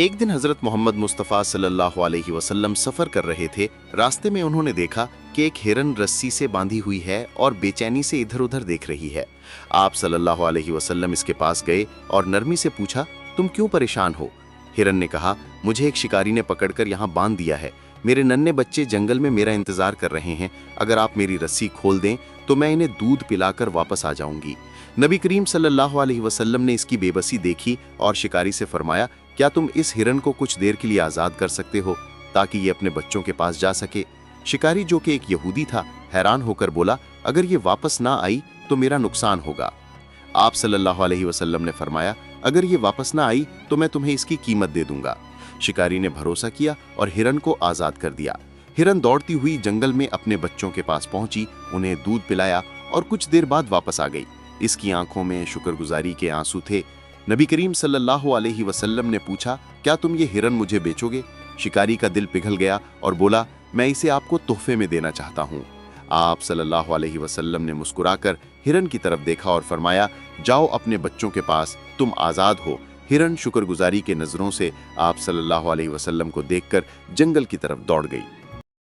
एक दिन हजरत मोहम्मद मुस्तफ़ा सल्लल्लाहु अलैहि वसल्लम सफ़र कर रहे थे। रास्ते में उन्होंने देखा कि एक हिरन रस्सी से बांधी हुई है और बेचैनी से इधर उधर देख रही है। आप सल्लल्लाहु अलैहि वसल्लम इसके पास गए और नरमी से पूछा, तुम क्यों परेशान हो? हिरन ने कहा, मुझे एक शिकारी ने पकड़कर यहाँ बांध दिया है। मेरे नन्हे बच्चे जंगल में मेरा इंतजार कर रहे हैं। अगर आप मेरी रस्सी खोल दें तो मैं इन्हें दूध पिलाकर वापस आ जाऊंगी। नबी करीम सल्लल्लाहु अलैहि वसल्लम ने इसकी बेबसी देखी और शिकारी से फरमाया, क्या तुम इस हिरन को कुछ देर के लिए आज़ाद कर सकते हो ताकि ये अपने बच्चों के पास जा सके? शिकारी, जो कि एक यहूदी था, हैरान होकर बोला, अगर ये वापस ना आई तो मेरा नुकसान होगा। आप सल्लल्लाहु अलैहि वसल्लम ने फरमाया, अगर ये वापस ना आई तो मैं तुम्हें इसकी कीमत दे दूंगा। शिकारी ने भरोसा किया और हिरन को आज़ाद कर दिया। हिरन दौड़ती हुई जंगल में अपने बच्चों के पास पहुंची, उन्हें दूध पिलाया और कुछ देर बाद वापस आ गई। इसकी आंखों में शुक्रगुजारी के आंसू थे। नबी करीम सल्लल्लाहु अलैहि वसल्लम ने पूछा, क्या तुम ये हिरन मुझे बेचोगे? शिकारी का दिल पिघल गया और बोला, मैं इसे आपको तोहफे में देना चाहता हूँ। आप सल्लल्लाहु अलैहि वसल्लम ने मुस्कुराकर हिरन की तरफ देखा और फरमाया, जाओ अपने बच्चों के पास, तुम आज़ाद हो। हिरन शुक्रगुजारी के नज़रों से आप सल्लल्लाहु अलैहि वसल्लम को देखकर जंगल की तरफ दौड़ गई।